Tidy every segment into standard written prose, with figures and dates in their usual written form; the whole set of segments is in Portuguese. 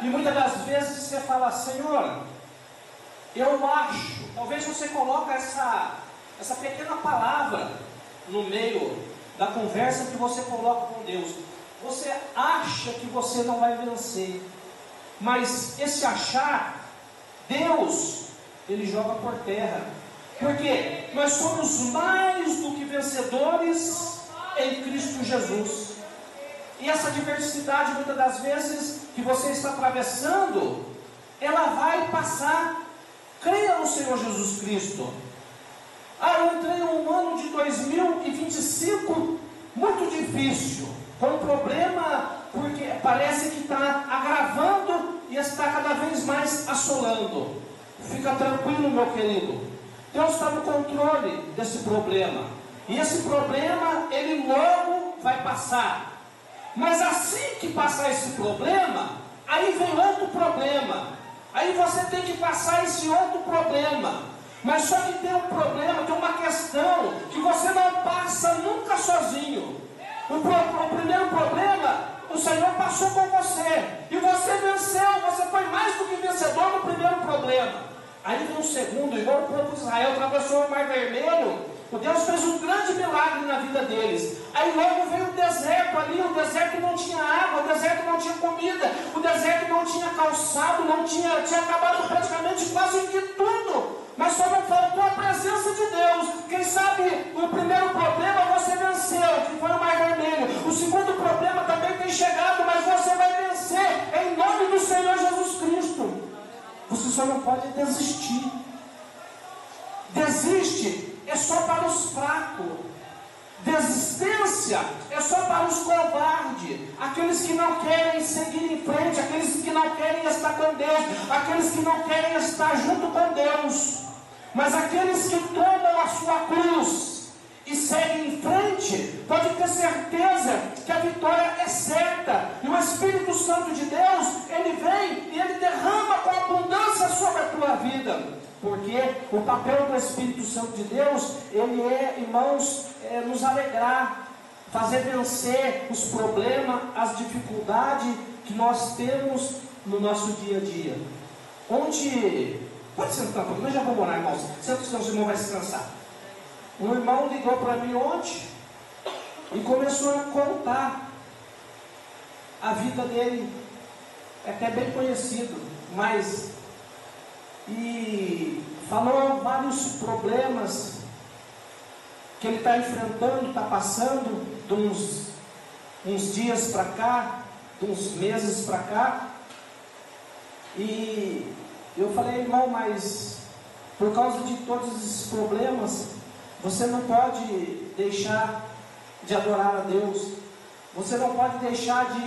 E muitas das vezes você fala: Senhor, eu acho, talvez você coloque essa pequena palavra no meio da conversa que você coloca com Deus. Você acha que você não vai vencer, mas esse achar, Deus, Ele joga por terra. Porque nós somos mais do que vencedores em Cristo Jesus. E essa diversidade, muitas das vezes, que você está atravessando, ela vai passar. Creia no Senhor Jesus Cristo. Eu entrei num ano de 2025 muito difícil, com um problema, porque parece que está agravando e está cada vez mais assolando. Fica tranquilo, meu querido. Deus está no controle desse problema. E esse problema, ele logo vai passar. Mas assim que passar esse problema, aí vem outro problema. Aí você tem que passar esse outro problema. Mas só que tem um problema, tem uma questão, que você não passa nunca sozinho. O primeiro problema, o Senhor passou com você. E você venceu, você foi mais do que vencedor no primeiro problema. Aí vem um segundo, igual o povo de Israel atravessou o Mar Vermelho. O Deus fez um grande milagre na vida deles. Aí logo veio o deserto ali. O deserto não tinha água, o deserto não tinha comida, o deserto não tinha calçado, tinha acabado praticamente quase de tudo. Mas só não faltou a presença de Deus. Quem sabe o primeiro problema você venceu, que foi o Mar Vermelho. O segundo problema também tem chegado, mas você vai vencer em nome do Senhor Jesus Cristo. Você só não pode desistir. Desiste é só para os fracos. Desistência é só para os covardes, aqueles que não querem seguir em frente, aqueles que não querem estar com Deus, aqueles que não querem estar junto com Deus. Mas aqueles que tomam a sua cruz e seguem em frente, pode ter certeza que a vitória é certa. E o Espírito Santo de Deus, ele vem e ele derrama com abundância sobre a tua vida. Porque o papel do Espírito Santo de Deus, ele é, irmãos, nos alegrar, fazer vencer os problemas, as dificuldades que nós temos no nosso dia a dia. Pode sentar um pouquinho, nós já vamos orar, irmãos. Senta, senão o irmão vai se cansar. Um irmão ligou para mim ontem e começou a contar a vida dele. É até bem conhecido, mas... E falou vários problemas que ele está enfrentando, está passando, de uns dias para cá, de uns meses para cá. E eu falei: irmão, mas por causa de todos esses problemas, você não pode deixar de adorar a Deus, você não pode deixar de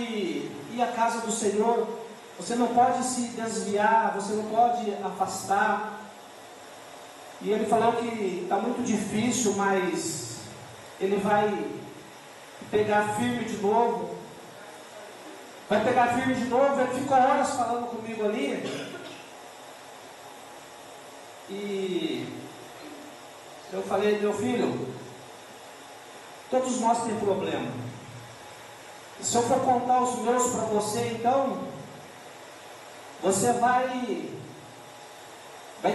ir à casa do Senhor, você não pode se desviar, você não pode afastar. E ele falou que está muito difícil, mas ele vai pegar firme de novo. Ele ficou horas falando comigo ali. E eu falei: meu filho, todos nós temos problema. Se eu for contar os meus para você, então você vai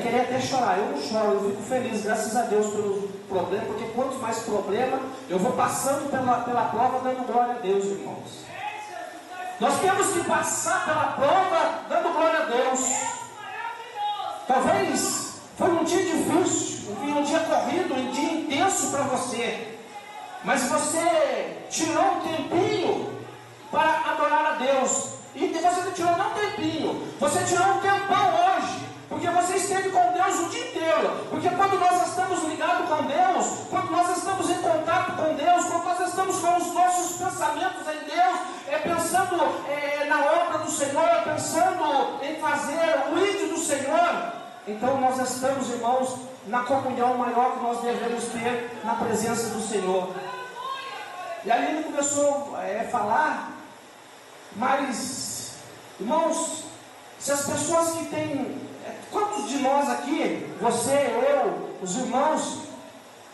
querer até chorar. Eu não choro, eu fico feliz, graças a Deus, pelo problema, porque quanto mais problema, eu vou passando pela prova, dando glória a Deus, irmãos. Nós temos que passar pela prova, dando glória a Deus. Talvez foi um dia difícil, um dia corrido, um dia intenso para você, mas você tirou um tempinho para adorar a Deus. E você não tirou nem um tempinho, você tirou um tempão hoje, porque você esteve com Deus o dia inteiro. Porque quando nós estamos ligados com Deus, quando nós estamos em contato com Deus, quando nós estamos com os nossos pensamentos em Deus, pensando na obra do Senhor, pensando em fazer o ídolo do Senhor, então nós estamos, irmãos, na comunhão maior que nós devemos ter na presença do Senhor. E aí ele começou a falar. Mas, irmãos, se as pessoas que têm... Quantos de nós aqui, você, eu, os irmãos,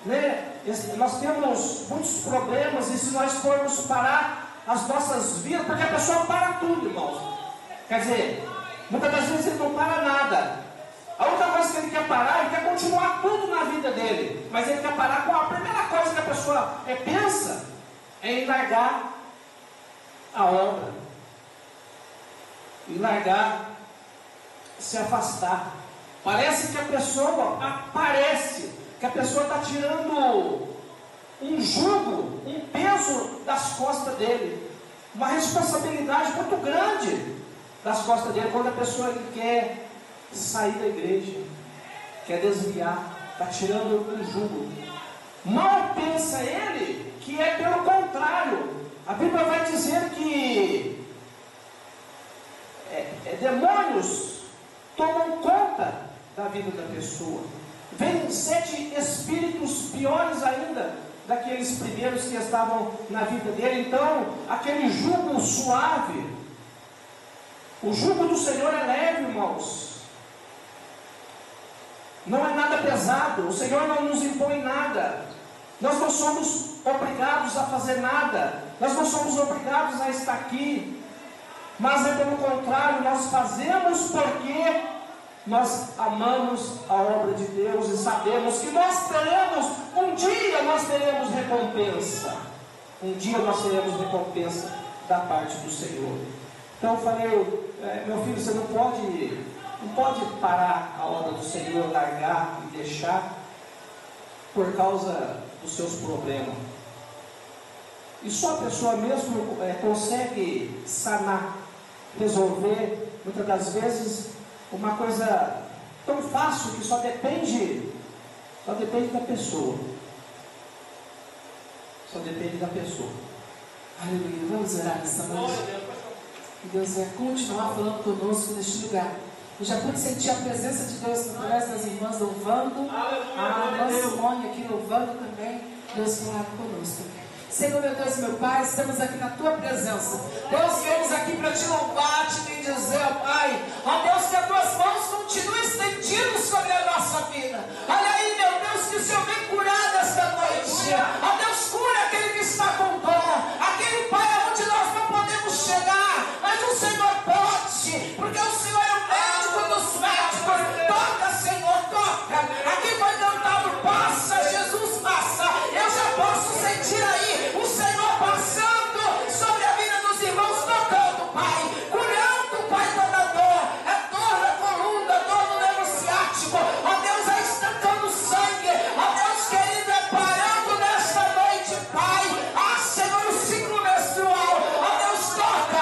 né, nós temos muitos problemas, e se nós formos parar as nossas vidas, porque a pessoa para tudo, irmãos. Quer dizer, muitas das vezes ele não para nada. A outra coisa que ele quer parar, ele quer continuar tudo na vida dele. Mas ele quer parar com a primeira coisa que a pessoa pensa, é em largar a obra. E largar, se afastar. Parece que a pessoa está tirando um jugo, um peso das costas dele. Uma responsabilidade muito grande das costas dele, quando a pessoa quer sair da igreja, quer desviar, está tirando um jugo. Mal pensa ele que é pelo contrário. A Bíblia vai dizer que demônios tomam conta da vida da pessoa. Vem 7 espíritos piores ainda daqueles primeiros que estavam na vida dele. Então, aquele jugo suave, o jugo do Senhor é leve, irmãos. Não é nada pesado. O Senhor não nos impõe nada. Nós não somos obrigados a fazer nada. Nós não somos obrigados a estar aqui. Mas é pelo contrário, nós fazemos porque nós amamos a obra de Deus e sabemos que um dia nós teremos recompensa. Um dia nós teremos recompensa da parte do Senhor. Então eu falei, meu filho, você não pode parar a obra do Senhor, largar e deixar por causa dos seus problemas. E só a pessoa mesmo consegue sanar, resolver, muitas das vezes, uma coisa tão fácil que só depende da pessoa. Só depende da pessoa. Aleluia. Vamos orar nessa noite. Que Deus vai continuar falando conosco neste lugar. Eu já pude sentir a presença de Deus através das irmãs louvando. A irmã Simone aqui louvando também. Deus falando conosco. Senhor, meu Deus e meu Pai, estamos aqui na Tua presença. Deus, viemos aqui para Te louvar, Te bendizer, ó Pai. Ó Deus, que as Tuas mãos continuem estendidas sobre a nossa vida. Olha aí, meu Deus, que o Senhor vem curar nesta noite. Ó Deus, cura aquele que está com dor. Aquele, Pai, aonde nós não podemos chegar. Mas o Senhor pode, porque o Senhor é o médico dos médicos. Toca, Senhor, toca. Aqui foi cantado, passa, Jesus, passa. Eu já posso sentir aí o Senhor passando sobre a vida dos irmãos, tocando, Pai, curando, Pai, toda dor, dor na coluna, dor no nervo ciático, ó Deus, estancando sangue, ó Deus querido, parando nesta noite, Pai, Senhor, o ciclo menstrual, ó Deus, toca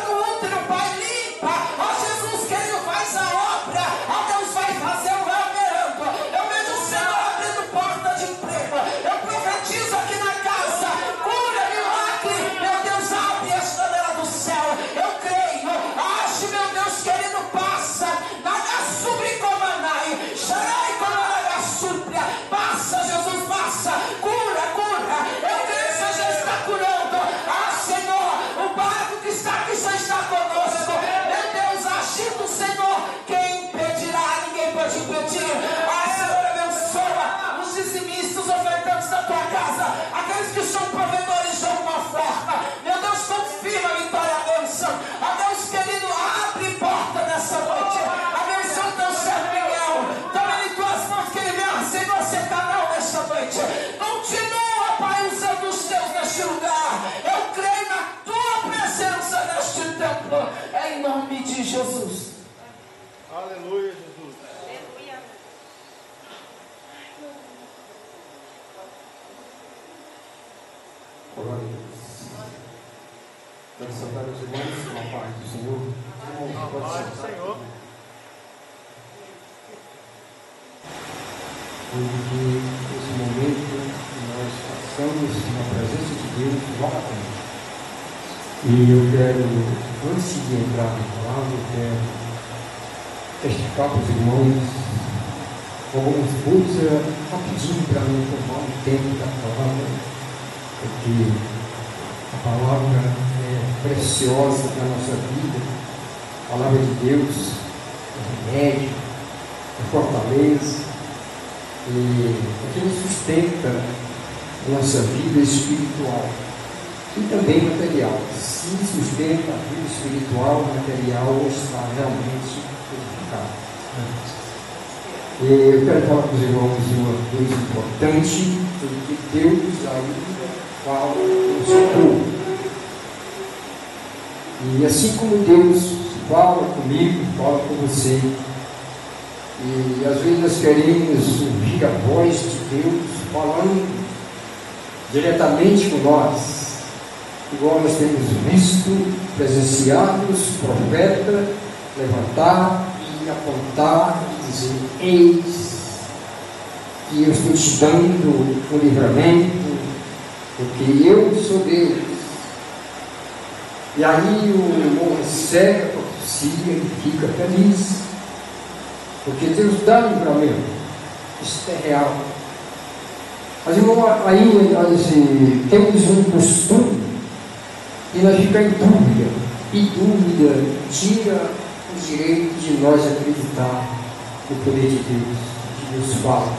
no útero, Pai, limpa, ó Jesus querido, faz a obra, ó Deus, vai fazer o reverendo, eu vejo o Senhor abrindo porta de emprego, eu profetizo aqui na casa, cura, milagre, meu Deus, abre a janela do céu, eu creio, age, meu Deus querido, passa, Nagaçubricomanai, Xaraicomanagaçúpria, passa, Jesus, passa, cura, eu creio que você já está curando, Senhor, o barco que está aqui já está conosco, meu Deus, agindo, Senhor, quem impedirá? Ninguém pode impedir, Senhor, abençoa os dizimistas, os ofertantes da Tua casa, aqueles que são provedores de alguma forma, meu Deus, confirma a vitória, a bênção, ó Deus querido, abre porta nessa noite, abençoa o Teu servo Miguel, toma em Tuas mãos que ele venha ser você canal nesta noite, continua, Pai, usando os Teus neste lugar, eu creio na Tua presença neste templo, em nome de Jesus. Aleluia, Jesus. Glória a Deus. Quero saudar os irmãos com a paz do Senhor. Irmãos, pode Paz do sentar. Senhor. Porque esse momento que nós passamos na presença de Deus vale a pena. E eu quero, antes de entrar na palavra, eu quero testificar para os irmãos algumas coisas rapidinho para não tomar um tempo da palavra, porque a palavra é preciosa na nossa vida. A palavra de Deus é remédio, é fortaleza, e é que nos sustenta a nossa vida espiritual. e também material. Se sustenta a vida espiritual, material está realmente edificado. Eu quero falar com os irmãos de uma coisa importante, porque Deus ainda fala no seu povo. E assim como Deus fala comigo, fala com você, e às vezes nós queremos ouvir a voz de Deus falando diretamente com nós, igual nós temos visto, presenciados, profeta levantar e apontar e dizer: eis que eu estou te dando o livramento, porque eu sou Deus. E aí o irmão recebe a profecia e fica feliz, porque Deus dá livramento. Isso é real. Mas irmão, aí nós temos um costume e nós ficamos em dúvida, e dúvida tira o direito de nós acreditar no poder de Deus fala.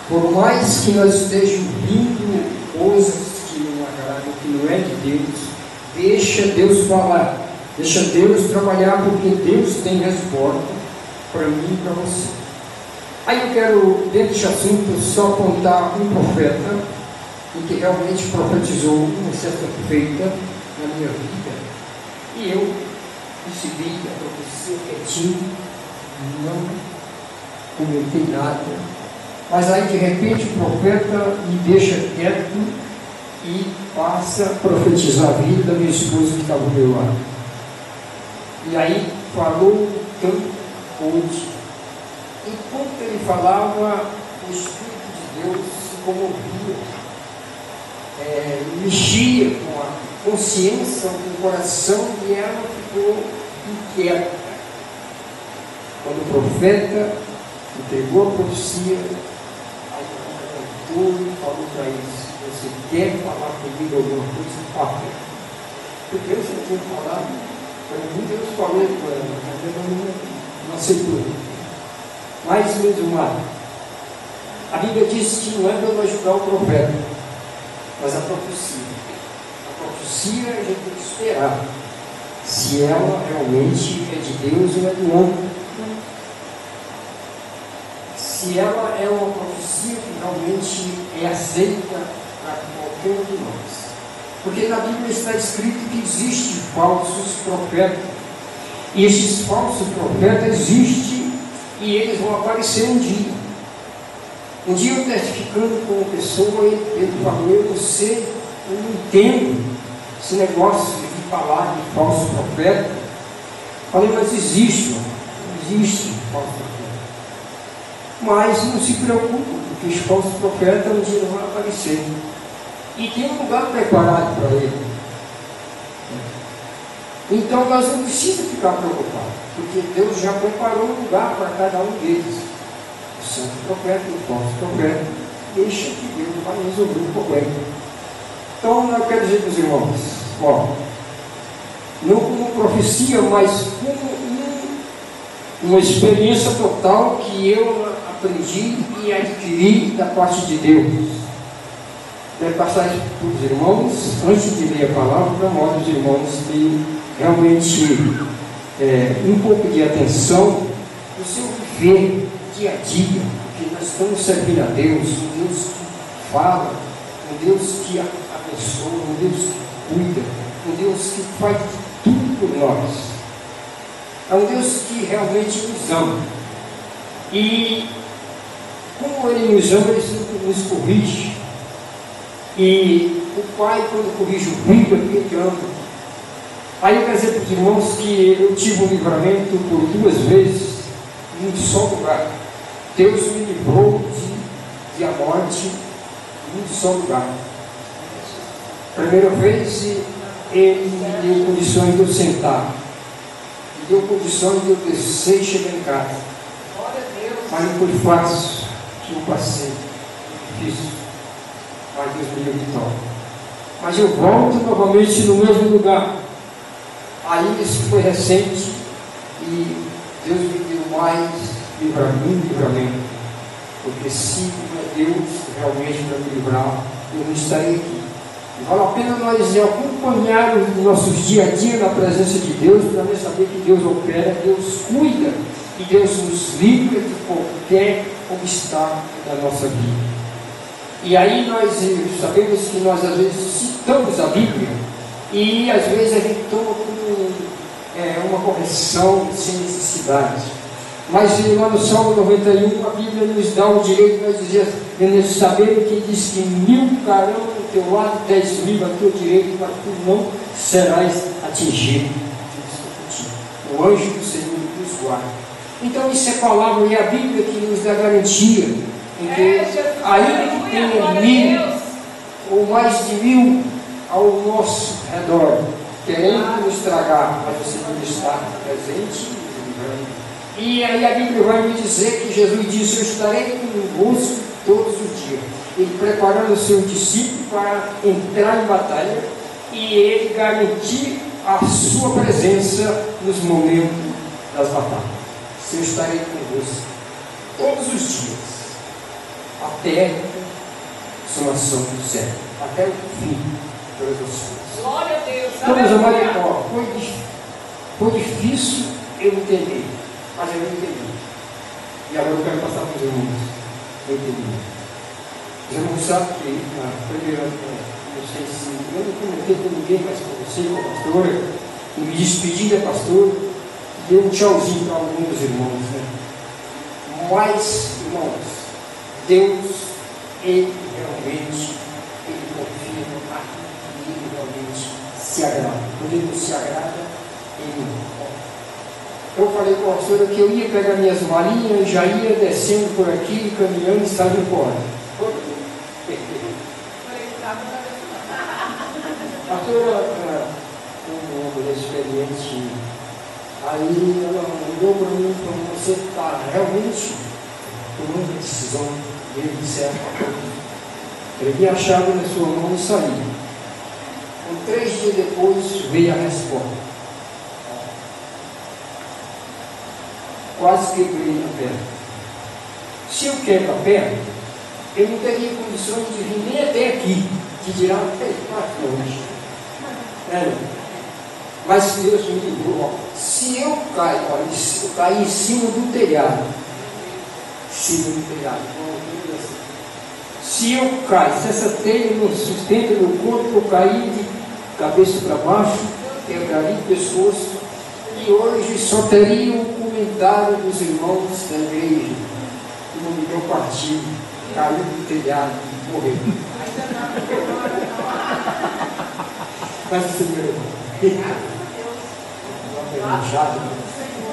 Por mais que nós estejamos ouvindo coisas que não agradam, que não é de Deus, deixa Deus falar, deixa Deus trabalhar, porque Deus tem resposta para mim e para você. Aí eu quero, dentro desse assunto, só apontar um profeta em que realmente profetizou uma certa feita na minha vida, e eu recebi a profecia quietinho, não comentei nada, mas aí de repente o profeta me deixa quieto e passa a profetizar a vida da minha esposa que estava ao meu lado. E aí falou tanto hoje. Enquanto ele falava, o Espírito de Deus se comovia, mexia com a consciência, com o coração, e ela ficou inquieta. Quando o profeta entregou a profecia, aí o falou para eles: você quer falar comigo alguma coisa? Fala. Porque Deus já tinha falado, para mim Deus falou com ela, mas ela não aceitou. Mas, meus irmãos, a Bíblia diz que não é para nós julgar o profeta, mas a profecia. A profecia a gente tem que esperar se ela realmente é de Deus ou é do homem. Se ela é uma profecia que realmente é aceita para qualquer um de nós. Porque na Bíblia está escrito que existem falsos profetas. E esses falsos profetas existem e eles vão aparecer um dia. Um dia eu testificando com uma pessoa, ele falou: eu não entendo esse negócio de falar de falso profeta. Falei: mas existe falso profeta. Mas não se preocupe, porque os falsos profetas um dia vão aparecer. E tem um lugar preparado para ele. Então nós não precisamos ficar preocupados, porque Deus já preparou um lugar para cada um deles. O santo profeta e o falso profeta. Deixa que Deus vai resolver o problema. Então eu quero dizer para os irmãos, não como profecia, mas como uma experiência total que eu aprendi e adquiri da parte de Deus. Quero passar isso para os irmãos, antes de ler a palavra, para modo os irmãos terem realmente um pouco de atenção no seu viver dia a dia, porque nós estamos servindo a Deus, um Deus que fala, um Deus que abençoa, um Deus que cuida, um Deus que faz tudo por nós. É um Deus que realmente nos ama. E como Ele nos ama, Ele sempre nos corrige. E o Pai, quando corrige o filho, ele ama. Aí eu quero dizer para os irmãos que eu tive um livramento por 2 vezes em um só lugar. Deus me livrou de a morte em um só lugar. Primeira vez, Ele me deu condições de eu sentar, me deu condições de eu descer e chegar em casa. Mas não foi fácil, que eu passei, difícil. Mas Deus me deu vitória. Mas eu volto novamente no mesmo lugar. Aí isso foi recente e Deus me deu mais livramento. Porque se Deus realmente para me livrar, eu não estaria aqui. Vale a pena nós acompanhar os nossos dia a dia na presença de Deus, para nós saber que Deus opera, Deus cuida, e Deus nos livra de qualquer obstáculo da nossa vida. E aí nós sabemos que nós às vezes citamos a Bíblia, e às vezes a gente toma como uma correção sem necessidade. Mas lá no Salmo 91, a Bíblia nos dá o direito de nós saber que diz que 1000 cairão ao teu lado, 10.000 ao teu direito, mas tu não serás atingido. O anjo do Senhor nos guarda. Então isso é palavra, e a Bíblia que nos dá garantia em que, ainda que tenha 1000 ou mais de 1000 ao nosso redor, querendo nos tragar, mas o Senhor está presente e livrando. E aí a Bíblia vai me dizer que Jesus disse: eu estarei convosco todos os dias. Ele preparando o seu discípulo para entrar em batalha, e ele garantir a sua presença nos momentos das batalhas. Eu estarei convosco todos os dias, até a consumação do céu, até o fim das coisas. Glória a Deus. Então, meus amados, foi difícil eu entender, mas eu entendi. E agora eu quero passar para os irmãos. Eu entendi. Os irmãos sabem que na primeira, não sei se eu não comentei com ninguém, mas com você, com a pastora, e me despedi da pastora, dei um tchauzinho para alguns dos irmãos, né? Mas, irmãos, Deus, Ele realmente, Ele confirma aquilo que Ele realmente se agrada. Quando Ele não se agrada, Ele não. Eu falei com a pastora que eu ia pegar minhas malinhas, já ia descendo por aqui, caminhando e saindo embora. A pastora, uma mulher experiente, aí ela olhou para mim e falou: você está realmente tomando a decisão de certo? Peguei a chave na sua mão e saí. 3 dias depois veio a resposta. Quase quebrei a perna. Se eu quebro a perna, eu não teria condições de vir nem até aqui, de dirá até mais longe. Mas Deus me livrou. Se eu cair, olha, se eu cair em cima do telhado, se eu cair, se essa telha não sustenta meu corpo, eu cair de cabeça para baixo, quebraria o pescoço, e hoje só teria um comentário dos irmãos da igreja, que não me deu partido, caiu do telhado e morreu. Mas o Senhor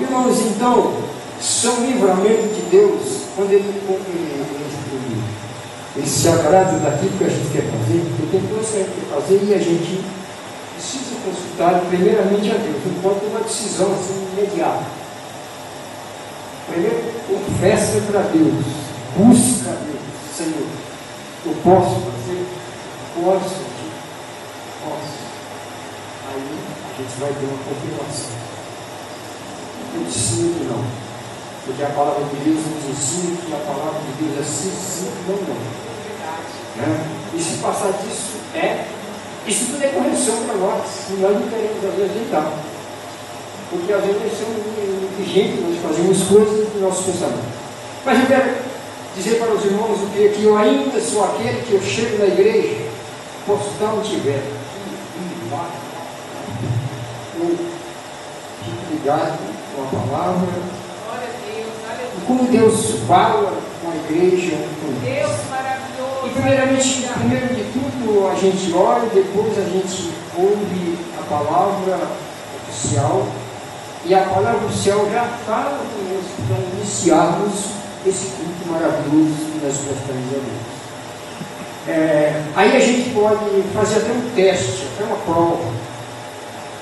irmãos, então, são livramento de Deus quando Ele se agrada daquilo que a gente quer fazer, porque tem coisas que a gente quer fazer e a gente precisa consultar primeiramente a Deus. Não pode ter uma decisão assim imediata. Primeiro, confessa para Deus, busca a Deus. Senhor, eu posso fazer? Posso. Aí a gente vai ter uma confirmação. Eu ensino que não. Porque a palavra de Deus nos ensina que a palavra de Deus é sim, sim, não. E se passar disso, isso tudo é correção para nós. E nós não queremos às vezes ajeitar. Porque às vezes nós somos inteligentes, nós fazemos coisas do nosso pensamento. Mas eu quero dizer para os irmãos o que eu ainda sou aquele que eu chego na igreja, posso estar onde tiver. Eu fico ligado com a palavra. E como Deus fala com a igreja. Deus maravilhoso. E primeiro de tudo, a gente ora, depois a gente ouve a palavra oficial. E a palavra oficial já fala conosco para iniciarmos esse culto maravilhoso que nós prestamos a Deus. Aí a gente pode fazer até um teste, até uma prova.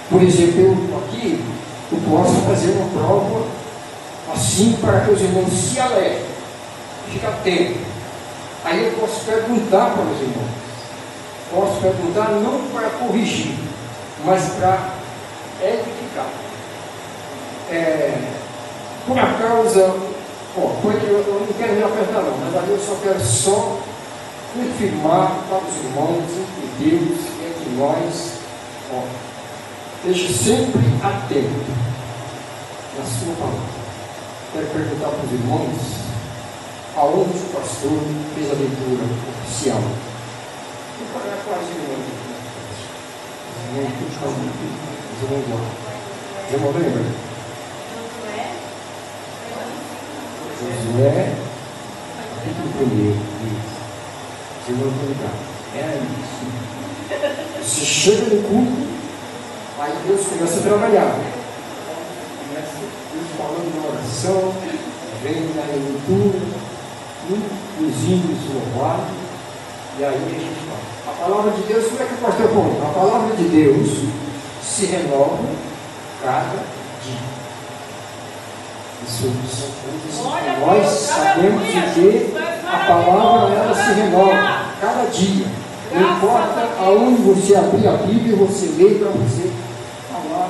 Por exemplo, eu estou aqui, eu posso fazer uma prova assim para que os irmãos se alegrem, fiquem atentos. Aí eu posso perguntar para os irmãos. Posso perguntar não para corrigir, mas para edificar. Por acaso, eu não quero me apertar não, mas ali eu só quero confirmar para os irmãos que Deus que nós, esteja sempre atento na sua palavra. Quero perguntar para os irmãos aonde o pastor fez a leitura oficial. Vou parar quase um ano. Você não lembra? Josué, capítulo 1. Você não lembra? É isso. Você chega no culto, aí Deus começa a trabalhar. Começa Deus falando na oração, vem na leitura, nos hinos louvados, e aí a gente fala. A palavra de Deus, como é que o pastor põe? A palavra de Deus se renova cada dia. Isso são coisas que nós sabemos que a palavra ela se renova cada dia. Não importa aonde você abrir a Bíblia, você lê para você falar,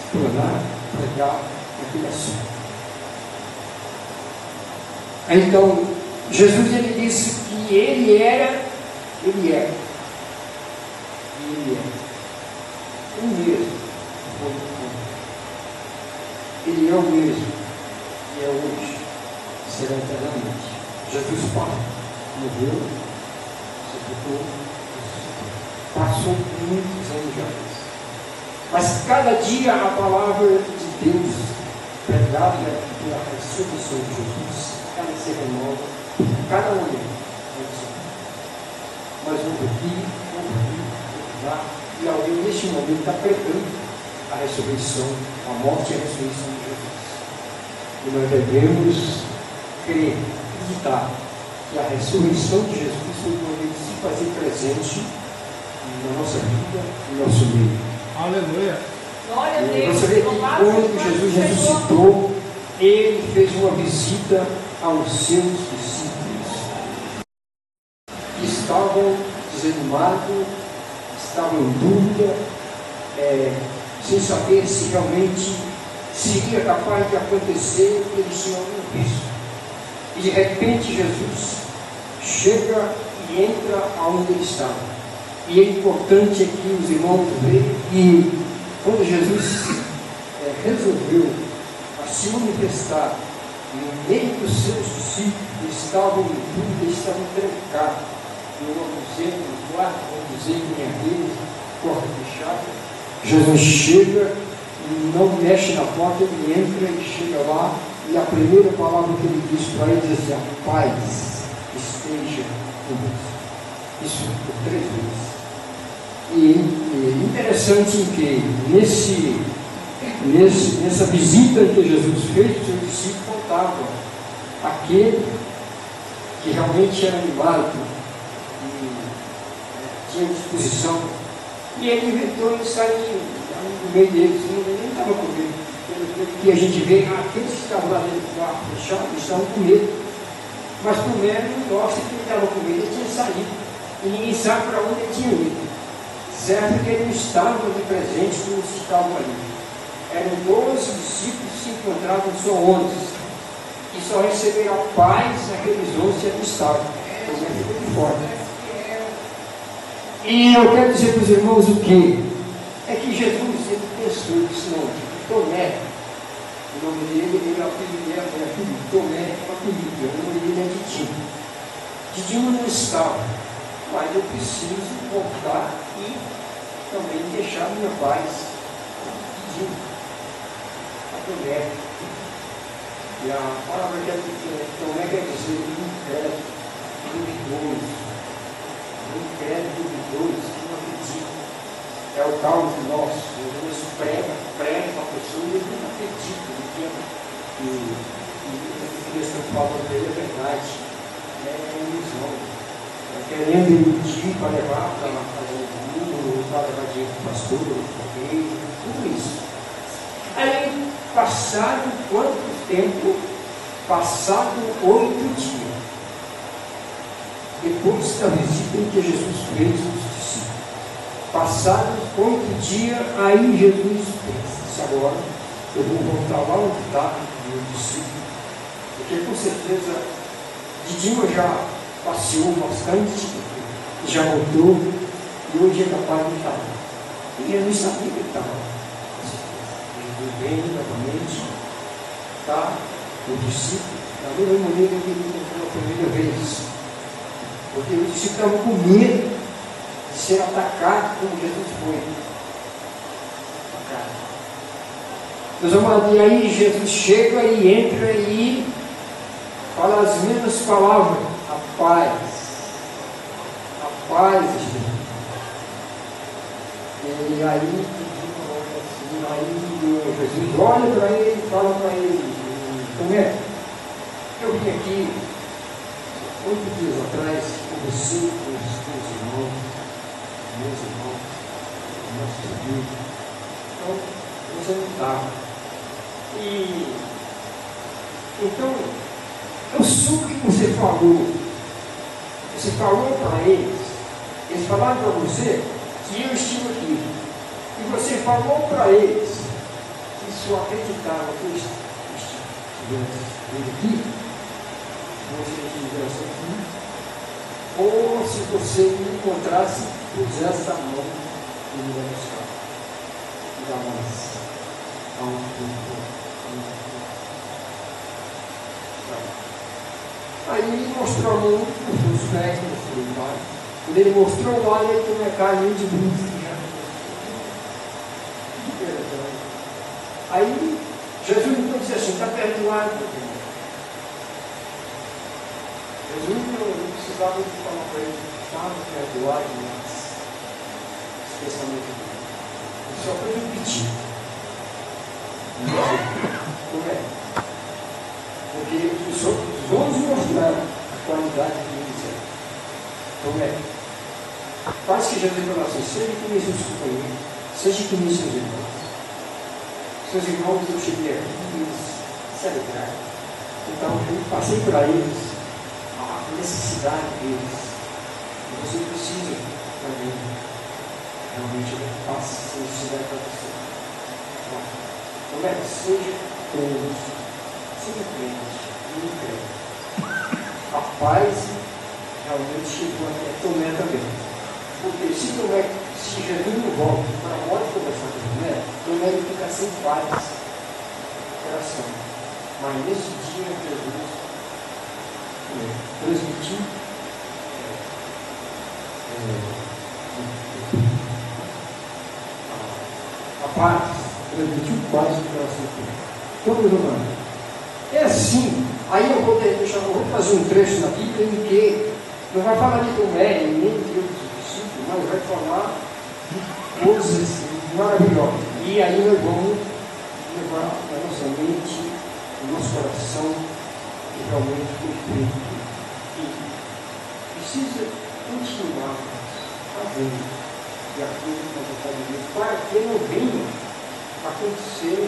explanar, pregar aquele assunto. Então, Jesus ele disse que ele é o mesmo. Ele é o mesmo. E é hoje. Será eternamente. Jesus Pai morreu, sepultou, passou muitos anos já. Mas cada dia a palavra de Deus pregada pela ressurreição de Jesus, ela se renova, cada manhã. Mas vamos aqui, lá, e alguém neste momento está pregando a ressurreição, a morte e a ressurreição de Jesus. E nós devemos crer, acreditar que a ressurreição de Jesus foi uma vez se fazer presente na nossa vida, no nosso meio. Aleluia. Glória a Deus. Você vê que quando Jesus ressuscitou, ele fez uma visita aos seus discípulos que estavam desanimados, estavam em dúvida, sem saber se realmente seria capaz de acontecer o que eles tinham visto. E de repente Jesus chega e entra aonde ele estava. E é importante aqui os irmãos verem que quando Jesus resolveu se manifestar no meio dos seus discípulos, eles estavam em dúvida, estavam trancados. Eu vou dizer no quarto, vou dizer que nem aqueles, porta fechada. Jesus chega e não mexe na porta, ele entra e chega lá, e a primeira palavra que ele diz para eles é assim: a paz esteja convosco. Isso por 3 vezes. E interessante que nessa visita que Jesus fez, os seus discípulos faltavam aquele que realmente era animado e tinha disposição. E ele inventou de sair no meio deles, nem estava com medo. E a gente vê aqueles que estavam lá dentro do quarto fechado, estavam com medo. Mas por medo não mostra que ele estava com medo, ele tinha saído. E ninguém sabe para onde ele tinha ido. Certo que ele não estava de presente como eles estavam ali. Eram 12 discípulos que se encontravam só 11. E só receberam a paz naqueles 11 que ali estavam. Então ele ficou de fora. E eu quero dizer para os irmãos o quê? É que Jesus ele pensou, disse: não, Tomé, o nome dele, ele é o filho dele, Tomé é o apelido, o nome dele é Didimo. Didimo não estava, mas eu preciso voltar e também deixar minha paz Didimo, a Tomé. E a palavra que Tomé quer dizer incrédulo, duvidoso, que não acredita. É o caos nosso. Jesus prega para a pessoa e ele não acredita no que que eles estão falando dele é verdade. É ilusão. Querendo iludir para levar para fazer um burro, para levar dinheiro para o pastor, tudo isso. Aí, passado quanto tempo? Passado 8 dias. Depois da visita em que Jesus fez os discípulos. Passados 8 dias, aí Jesus pensa: agora eu vou voltar lá onde está o meu discípulo. Porque com certeza Didimo já passeou bastante, já voltou, E hoje é capaz de estar. E Jesus sabia que ele estava. Ele vem novamente, tá? O discípulo, da mesma maneira que ele encontrou a primeira vez. Porque os discípulos estavam com medo de ser atacado como Jesus foi. Meus amados, e aí Jesus chega e entra e fala as mesmas palavras, a paz, e aí Jesus olha para ele e fala para ele, como é? Eu vim aqui 8 dias atrás, conversei com os teus irmãos, meus irmãos, nossos amigos, então você não estava. Então, eu soube o que você falou. Você falou para eles falaram para você que eu estive aqui. E você falou para eles que só acreditava que eu estivesse aqui, você estivesse aqui, ou se você me encontrasse, pusesse a mão e me buscar. Jamais. Aí ele mostrou a mão, mostrou os pés, mostrou o lado. Quando ele mostrou o lado, ele tomou a carne de bruxo. Aí Jesus então disse assim, está perdoado. Jesus não precisava de falar para ele, estava perdoado, mas especialmente ele só foi um pedido. Como é? Porque os outros mostraram a qualidade que eles eram. Como é? Quase que Jesus falou assim, seja que nem seus companheiros, seja que nem seus irmãos. Seus irmãos eu cheguei aqui e eles se alegraram. Então eu passei para eles a necessidade deles. E você precisa também realmente passar essa necessidade para você. Como é? Seja crente, seja crente, não crente. A paz realmente chegou até Tomé também. Porque se Jesus não volta para a morte conversar com Tomé, Tomé ele fica sem paz no coração. Mas nesse dia Jesus transmitiu a paz. Transmitiu paz no coração dele. Então, meus irmãos, é assim. Aí eu vou fazer um trecho na Bíblia em que não vai falar de Tomé, nem de outros discípulos, mas vai falar de coisas maravilhosas. E aí nós vamos levar na nossa mente, no nosso coração, que realmente foi feito. E precisa continuar fazendo de acordo com a vontade de Deus, para que não venha acontecer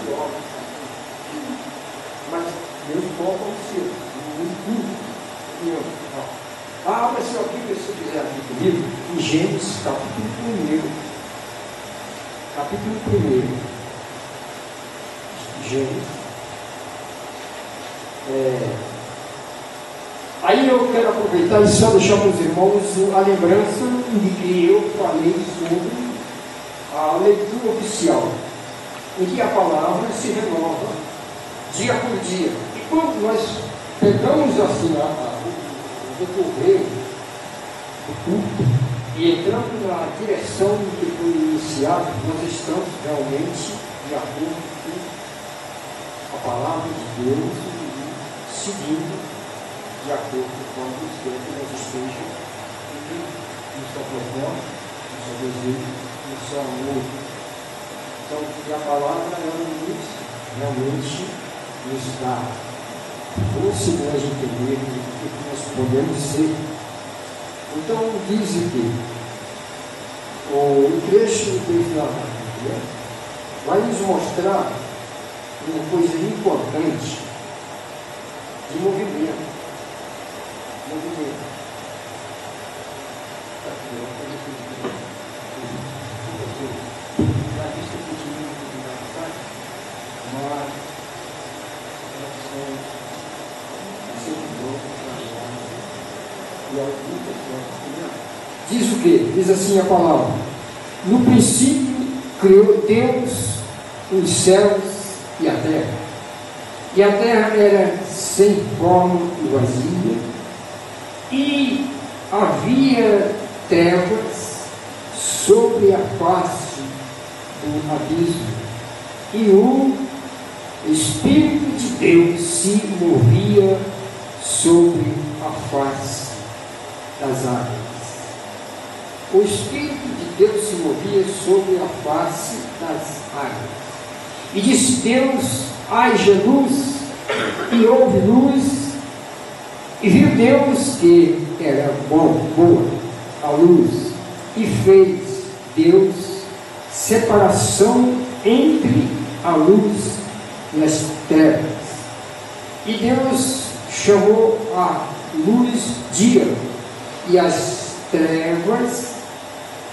pior. Mas Deus pode acontecer. Abra sua Bíblia, se quiser aqui comigo, em Gênesis, capítulo 1. Capítulo 1. Gênesis. Aí eu quero aproveitar e só deixar para os irmãos a lembrança de que eu falei sobre a leitura oficial, em que a palavra se renova dia por dia. E quando nós pegamos assim o decorrer do culto e entramos na direção que foi iniciada, nós estamos realmente de acordo com a palavra de Deus e seguindo de acordo com o que Deus que nós estejamos no seu propósito, no seu desejo, no seu amor. Então, a palavra realmente nos dá força de nós entendermos o que nós podemos ser. Então, diz aqui, o trecho do texto da Bíblia vai nos mostrar uma coisa importante de movimento. diz o quê? Diz assim a palavra: no princípio criou Deus os céus e a terra. E a terra era sem forma e vazia, e havia trevas sobre a face do abismo, e o Espírito de Deus se movia sobre a face das águas. O Espírito de Deus se movia sobre a face das águas. E disse Deus: haja luz, e houve luz, e viu Deus que era boa a luz, e fez Deus separação entre a luz e as trevas. E Deus chamou a luz dia, e as trevas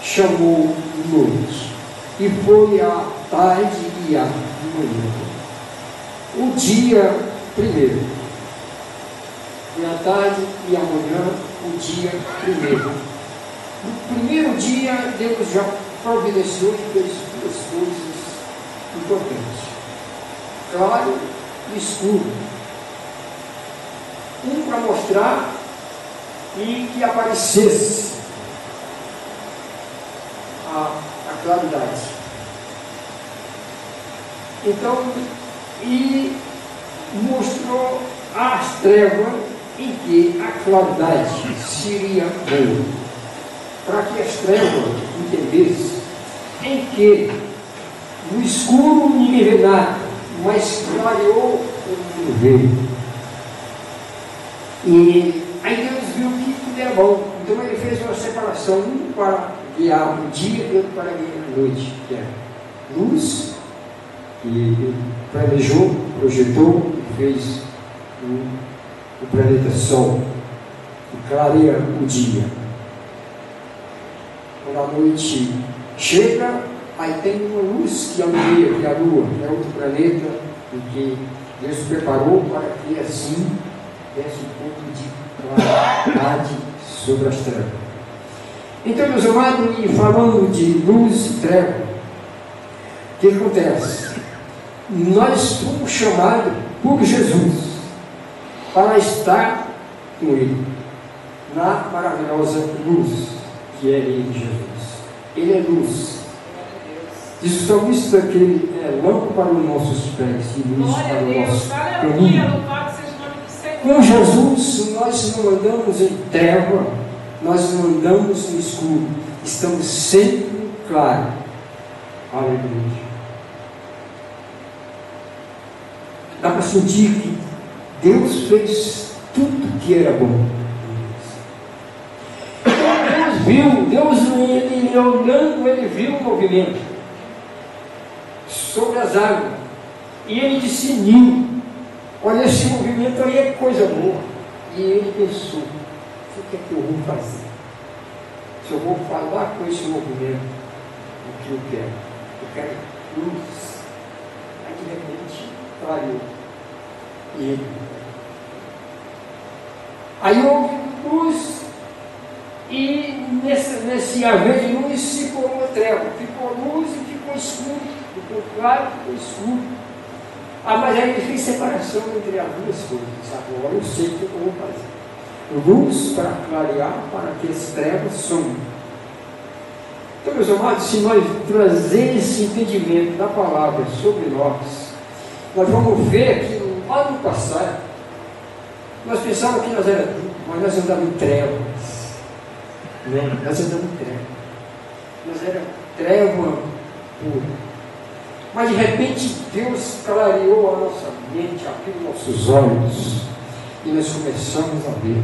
chamou noite. E foi a tarde e a manhã. O dia primeiro, e a tarde e a manhã, o dia primeiro. No primeiro dia, Deus já providenciou e fez duas coisas importantes: claro e escuro. Um para mostrar e que aparecesse a claridade. Então, e mostrou as trevas em que a claridade seria boa, para que as trevas entendessem em que no escuro ninguém vê nada, mas clareou o mundo veio. E aí Deus viu que tudo era bom, então ele fez uma separação, um para guiar o dia e outro para guiar a noite, que é luz. E ele planejou, projetou e fez o planeta Sol, que clareia o dia. Quando a noite chega, aí tem uma luz que alumbra, que é a Lua, que é outro planeta em que Deus preparou para que assim desse um pouco de claridade sobre as trevas. Então, meus amados, e falando de luz e treva, o que acontece? Nós fomos chamados por Jesus para estar com Ele, na maravilhosa luz que é Ele, Jesus. Ele é luz. Diz o salmista que Ele é lâmpada para os nossos pés e luz para o nosso caminho. Com Jesus nós não andamos em treva, nós não andamos no escuro, estamos sempre claros. Aleluia. Dá para sentir que Deus fez tudo que era bom. Deus viu, ele olhando, ele viu o movimento sobre as águas. E ele discerniu: olha, esse movimento aí é coisa boa. E ele pensou: o que é que eu vou fazer? Se eu vou falar com esse movimento, o que eu quero? Eu quero luz. Aí de repente clareou. E aí houve luz, e nesse haver de luz ficou uma treva, ficou luz e ficou escuro, ficou claro e ficou escuro. Mas aí ele fez separação entre as duas coisas. Agora eu sei o que eu vou fazer: luz para clarear, para que as trevas sumam. Então, meus amados, se nós trazer esse entendimento da palavra sobre nós vamos ver que no ano passado nós pensávamos que nós éramos, mas nós andávamos em trevas, né? Nós andávamos em trevas, nós éramos treva pura. Mas de repente Deus clareou a nossa mente, abriu nossos olhos e nós começamos a ver.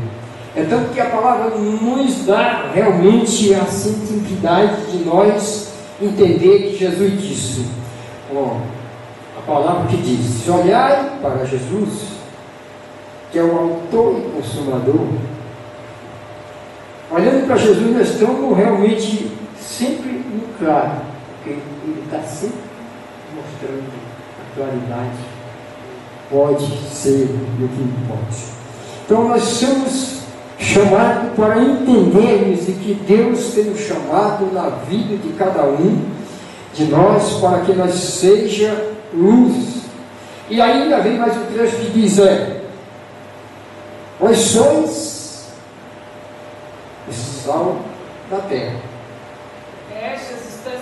É tanto que a palavra nos dá realmente a simplicidade de nós entender que Jesus disse, a palavra que diz: se olharem para Jesus, que é o autor e consumador, olhando para Jesus, nós estamos realmente sempre no claro, porque Ele está sempre mostrando a claridade. Pode ser e o que não pode. Então nós somos chamado para entendermos de que Deus tem um chamado na vida de cada um de nós, para que nós seja luz. E ainda vem mais um trecho que diz: vós sois o sal da terra.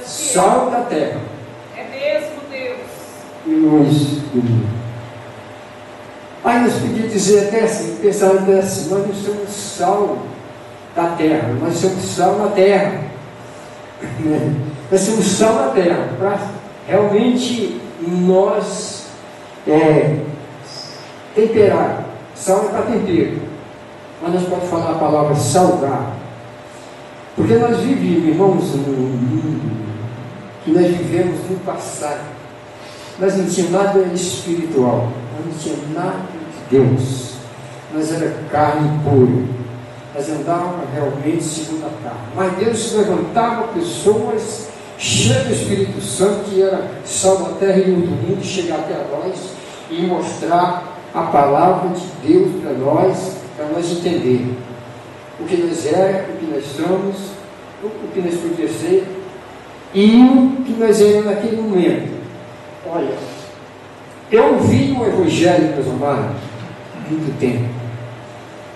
Sal da terra. É mesmo, Deus. E luz do mundo. Aí nós podíamos dizer até assim, pensar até assim: nós não somos sal da terra, nós somos sal na terra. Nós somos sal da terra, para realmente nós temperar. Sal é para tempero, mas nós podemos falar a palavra salgar, porque nós vivemos, irmãos, num mundo que nós vivemos no passado. Nós não tínhamos nada espiritual, nós não tínhamos nada de Deus, nós era carne pura, nós andávamos realmente segundo a carne. Mas Deus levantava pessoas cheias do Espírito Santo, que era sal da terra e luz do mundo, chegar até a nós e mostrar a palavra de Deus para nós entender o que nós é, o que nós somos, o que nós podíamos ser e o que nós éramos naquele momento. Olha, eu ouvi o Evangelho, meus amados, muito tempo.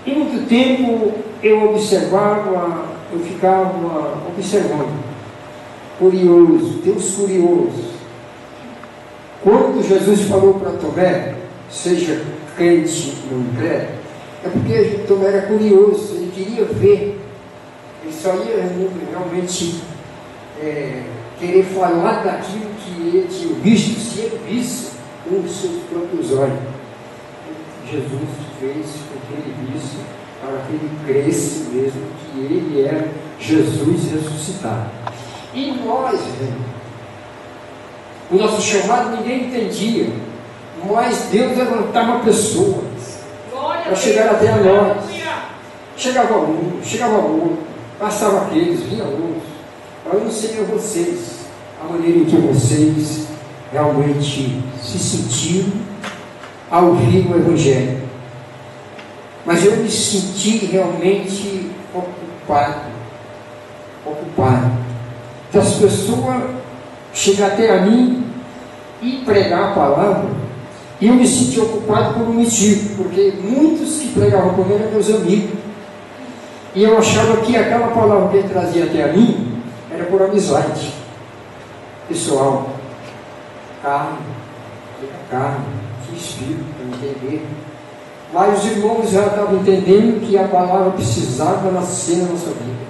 E muito tempo eu observava, eu ficava observando, curioso, Deus curioso. Quando Jesus falou para Tomé, seja crente ou não crente, é porque Tomé era curioso, ele queria ver, ele só ia realmente querer falar daquilo que ele tinha visto, se ele visse com os seus próprios olhos. Jesus fez com que ele visse, para que ele cresce mesmo, que ele era Jesus ressuscitado. E nós, o nosso chamado ninguém entendia, mas Deus levantava pessoas para chegar até a nós. Chegava um, chegava outro, passava aqueles, vinha outros. Eu não sei a vocês, a maneira em que vocês realmente se sentiram ao ouvir o Evangelho, mas eu me senti realmente ocupado. Que as pessoas chegam até a mim e pregar a palavra, e eu me senti ocupado por um motivo, porque muitos que pregavam comigo eram meus amigos, e eu achava que aquela palavra que ele trazia até a mim era por amizade pessoal, carne, de espírito, para entender. Mas os irmãos já estavam entendendo que a palavra precisava nascer na nossa vida.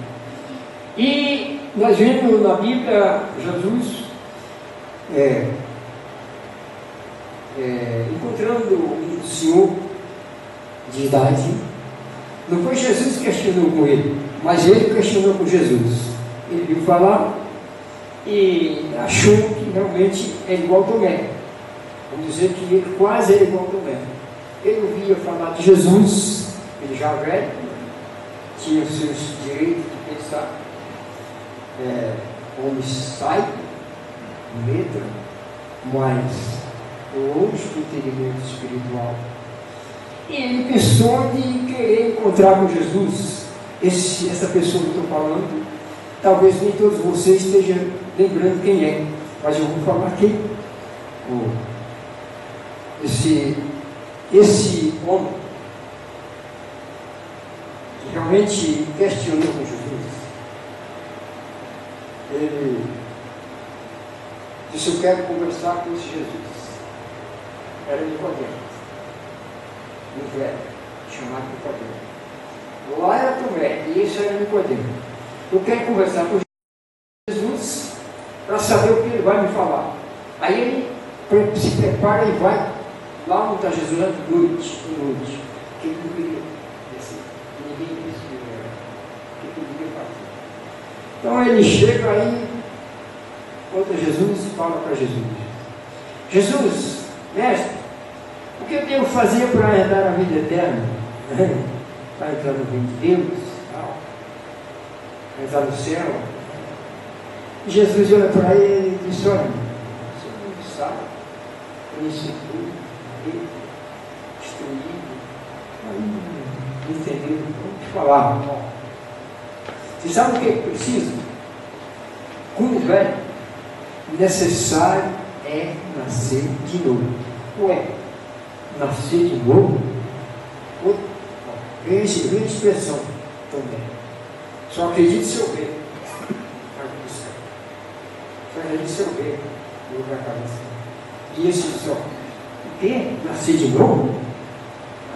E nós vemos na Bíblia Jesus encontrando um senhor de idade. Não foi Jesus que questionou com ele, mas ele questionou com Jesus. Ele viu falar e achou que realmente é igual a Tomé. Vamos dizer que ele quase era igual a Tomé. Ele ouvia falar de Jesus, ele já velho, tinha os seus direitos de pensar, homem sai, letra, mas longe do entendimento espiritual. E ele pensou de querer encontrar com Jesus. Essa pessoa que eu estou falando, talvez nem todos vocês estejam lembrando quem é, mas eu vou falar quem. Esse homem que realmente questionou com Jesus, ele disse: eu quero conversar com esse Jesus. Era Nicodemo, um velho chamado Nicodemo. Lá era Tomé e esse era Nicodemo. Eu quero conversar com Jesus para saber o que ele vai me falar. Aí ele se prepara e vai lá onde está Jesus, à noite, que ele não queria descer, ninguém queria o que ele queria fazer. Então ele chega aí, contra Jesus e fala para Jesus: Jesus, mestre, o que eu devo fazer para herdar a vida eterna? Para entrar no reino de Deus, para entrar no céu. E Jesus olha para ele e diz: olha, você não sabe, conhece tudo, instruído, entendendo o que falar. Você sabe o que é preciso? Como velho, necessário é nascer de novo. Ué, nascer de novo? Grande expressão também. Só acredite se eu ver. Só acredite se eu ver. Eu vou a cabeça. E esse só. O quê? Nascer de novo?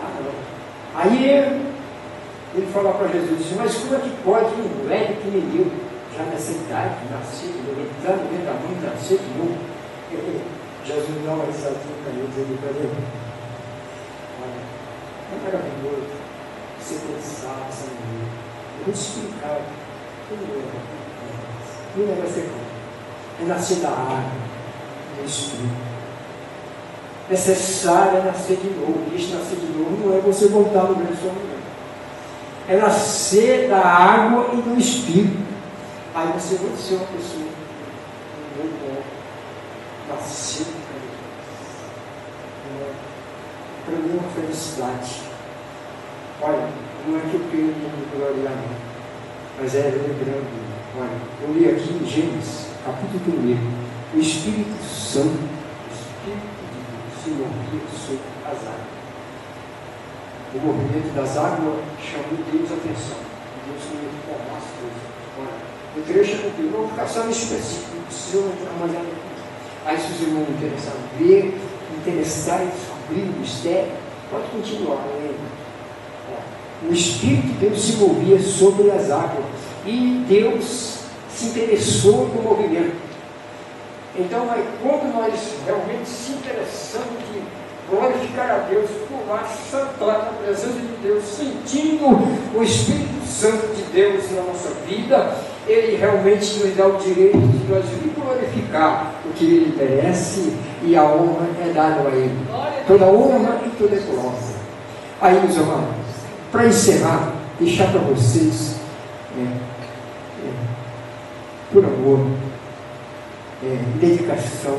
Ah, não. Aí ele falou para Jesus, disse, mas como é que pode um velho que nem eu, já nessa idade, nascer de novo, entrar no meio da mãe, nascer de novo? Jesus não vai sair para ele, dizendo para ele, olha, é maravilhoso você pensar essa mulher. Eu vou te explicar como vai ser como. É nascer da água, do Espírito. Necessário é nascer de novo. Diz nascer de novo não é você voltar no grande sonho. É nascer da água e do Espírito. Aí você vai ser uma pessoa muito boa. Nascer para mim é uma felicidade. Olha, não é que eu queira me gloriar, não. Mas é lembrando. Olha, eu li aqui em Gênesis, capítulo 1. O Espírito Santo, o Espírito de Deus, se movia sobre as águas. O movimento das águas chamou Deus a atenção. Deus queria formar as coisas. Olha, o trecho é não vou ficar só no específico, não precisa entrar mais aqui. Aí se os irmãos interessaram em ver, interessaram em descobrir o mistério, pode continuar lendo. O Espírito de Deus se movia sobre as águas e Deus se interessou no movimento. Então, quando nós realmente se interessamos de glorificar a Deus, por mais santuário na presença de Deus, sentindo o Espírito Santo de Deus na nossa vida, Ele realmente nos dá o direito de nós lhe glorificar, o que Ele merece, e a honra é dada a Ele. Toda honra e toda glória. Aí, meus amados, para encerrar, deixar para vocês, por amor, dedicação,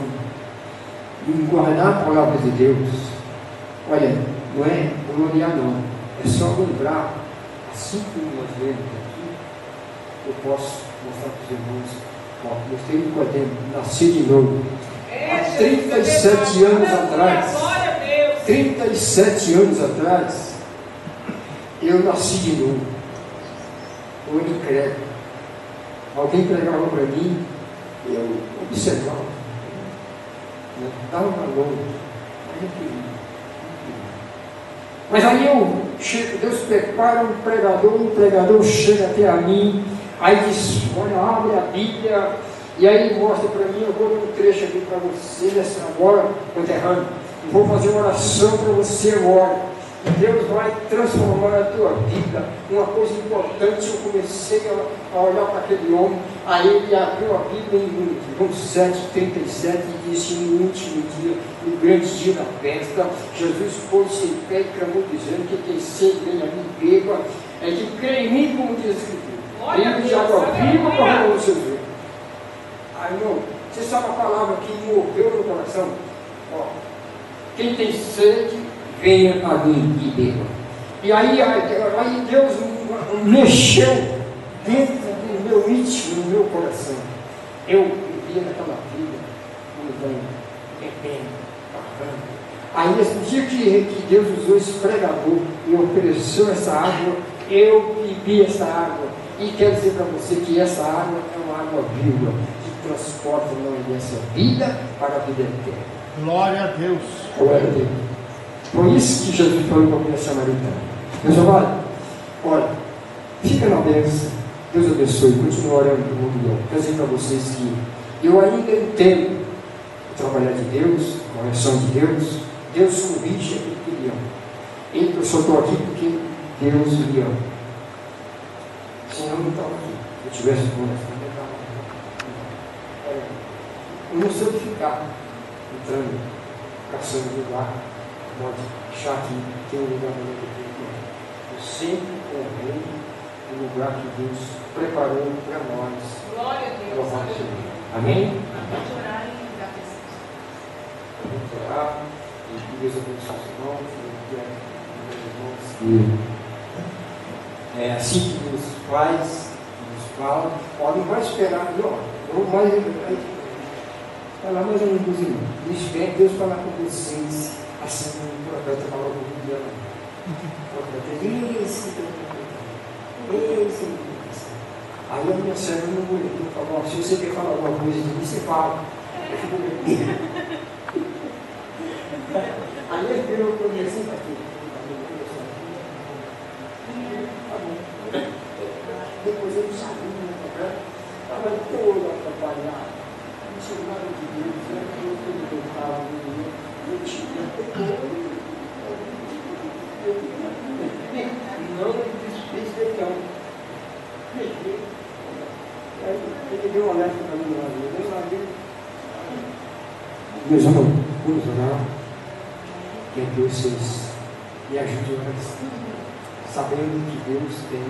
e guardar a palavra de Deus. Olha, não é gloriar não, é só lembrar, assim como nós vemos aqui, eu posso mostrar para os irmãos, mostrei no quadrinho, nasci de novo, há 37 anos atrás, 37 anos atrás, eu nasci de novo, eu era incrédulo, alguém pregava para mim, eu observava, estava longe, mas aí Deus prepara um pregador chega até a mim, aí diz, olha, abre a Bíblia, e aí mostra para mim, eu vou ler um trecho aqui para você, nessa agora, conterrâneo, vou fazer uma oração para você agora. Deus vai transformar a tua vida. Uma coisa importante, eu comecei a olhar para aquele homem, aí ele abriu a Bíblia em João 7,37 e disse, no último dia, no grande dia da festa, Jesus pôs-se em pé e clamou dizendo que quem sede venha a mim beba, é que crê em mim, como diz a Escritura. Ele de água viva para o seu ver. Aí, irmão, você sabe a palavra que moveu no coração? Ó, quem tem sede, venha a mim e beba. E aí Deus mexeu dentro do meu íntimo, no meu coração. Eu vivia naquela vida, bebendo, pagando. Aí nesse dia que Deus usou esse pregador e ofereceu essa água, eu bebi essa água. E quero dizer para você que essa água é uma água viva, que transporta o nome dessa vida para a vida eterna. Glória a Deus. Glória a Deus. Por isso que Jesus falou para a mulher samaritana. Meus amados, olha, fica na bênção. Deus abençoe. Continua orando pelo mundo. Quero dizer para vocês que eu ainda entendo o trabalhar de Deus, a correção de Deus. Deus corrige aquilo que Ele ama. Eu só estou aqui porque Deus me ama. Senão eu não estava aqui. Se eu tivesse coração, eu estava aqui. Eu não sei onde ficar entrando, caçando lugar. Pode achar que tem um lugar melhor do que eu sempre honrei o lugar que Deus preparou para nós. Glória a Deus. Amém? Vamos orar e dar Vamos orar e que Deus abençoe os irmãos e os irmãos que É assim que os pais nos falam, ó, não vai esperar, não vai falar mais ou menos, irmãos. Não espere Deus falar com vocês, assim como o profeta falou com o dia. O profeta disse, aí a minha serva não molhou, falou, se você quer falar alguma coisa de mim, você fala. Eu fico bem. Aí ele virou para mim assim, aqui. Tá bom. Depois eu sabia, estava todo atrapalhado. Não tinha nada de Deus, eu tentava, eu tinha pecado. Não, ele fez pecado. Aí ele deu um alerta para mim lá. Meus irmãos, vamos orar. Que vocês me ajudem a orar, sabendo que Deus tem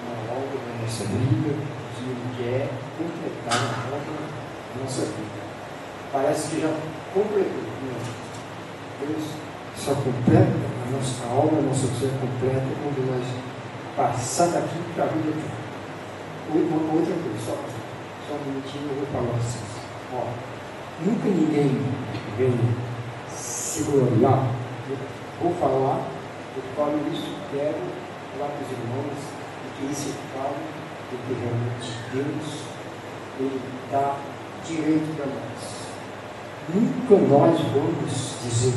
uma obra na nossa vida, que Ele quer completar a obra da nossa vida. Parece que já completou. Deus só completa a nossa obra, a nossa vida completa quando nós passar daqui para a vida toda. Outra coisa, só um minutinho, eu vou falar para vocês. Ó, nunca ninguém veio se gloriar. Eu vou falar, eu falo isso, quero falar para os irmãos, e que isso é claro, porque realmente Deus, Ele dá direito para nós. Nunca nós vamos dizer,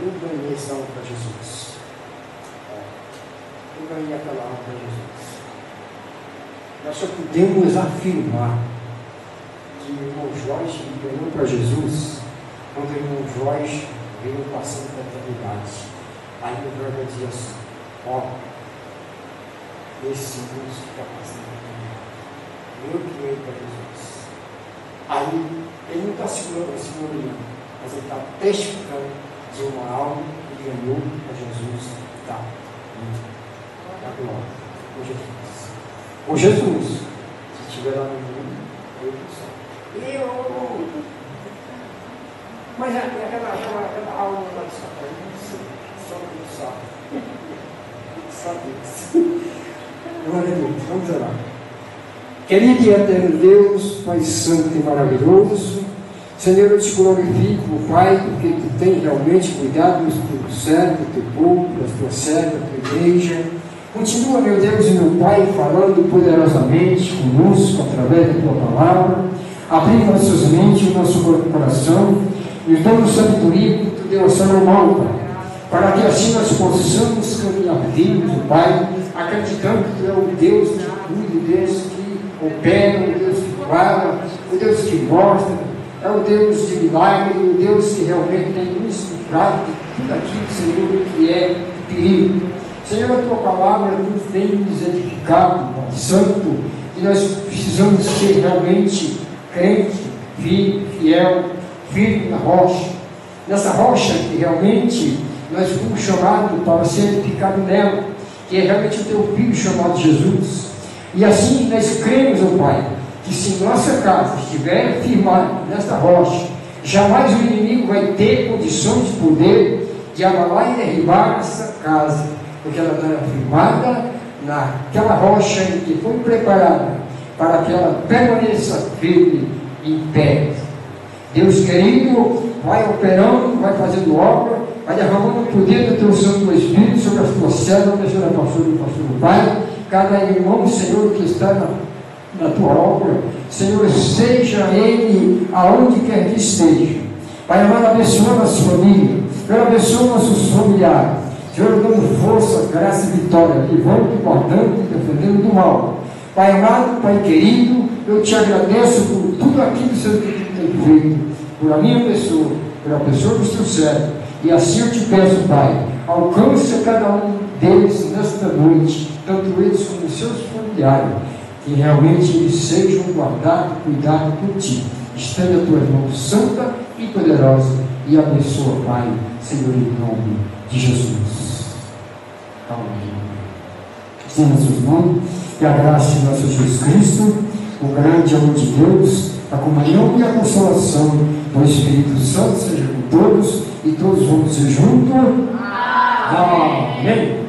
eu ganhei essa alma para Jesus. Eu ganhei aquela alma para Jesus. Nós só podemos afirmar que o irmão Jorge ganhou para Jesus quando o irmão Jorge veio passando pela eternidade. Aí o Jorge vai dizer assim, ó, esse Deus que está passando pela eternidade, eu que ganhei para Jesus. Aí ele não está segurando, mas ele está testificando de uma alma que ganhou para Jesus, está na glória, com Jesus. Com Jesus, se estiver lá no mundo, eu sou. Mas aquela alma lá de Satanás, só não sabe. Sabe. Glória a Deus, vamos orar. Querido e eterno Deus, Pai Santo e maravilhoso, Senhor, eu te glorifico, Pai, porque Tu tens realmente cuidado do teu servo, do teu povo, da tua serva, da tua igreja. Continua, meu Deus e meu Pai, falando poderosamente conosco através da Tua palavra, abrindo nossas mentes e nosso coração, e dando sabedoria que Tu deu a Salomão, Pai, para que assim nós possamos caminhar vivos, Pai, acreditando que Tu é o Deus que cuida, o Deus que opera, o Deus que fala, o Deus que mostra, é o Deus de milagre, o Deus que realmente tem nos livrado de tudo aquilo, Senhor, que é perigo. Senhor, a Tua palavra nos tem nos edificado, Pai Santo, e nós precisamos ser realmente crente, fiel, firme na rocha. Nessa rocha que realmente nós fomos chamados para ser edificado nela, que é realmente o Teu Filho chamado Jesus. E assim nós cremos, ó Pai, que se nossa casa estiver firmada nesta rocha, jamais o inimigo vai ter condições de poder de abalar e derribar essa casa, porque ela está firmada naquela rocha que foi preparada para que ela permaneça firme e em pé. Deus querido, vai operando, vai fazendo obra, vai derramando o poder do Teu Santo Espírito sobre as Tuas células, pastora, pastor e pastor, Pai, cada irmão, Senhor, que está na Tua obra, Senhor, seja ele aonde quer que esteja. Pai amado, abençoa nossa família, Senhor, abençoa nossos familiares, Senhor, dando força, graça e vitória, livrando, guardando e defendendo do mal. Pai amado, Pai querido, eu Te agradeço por tudo aquilo, Senhor, que Tu tem feito, por a minha pessoa, pela pessoa dos Teus servos, e assim eu Te peço, Pai, alcance cada um deles nesta noite, tanto eles como os seus familiares, que realmente eles sejam guardados, cuidados por Ti. Estenda a Tua mão santa e poderosa e abençoa, Pai, Senhor, em nome de Jesus. Amém. Sim, seus irmãos, que a graça de nosso Jesus Cristo, o grande amor de Deus, a comunhão e a consolação do Espírito Santo seja com todos, e todos vamos ser juntos. Amém.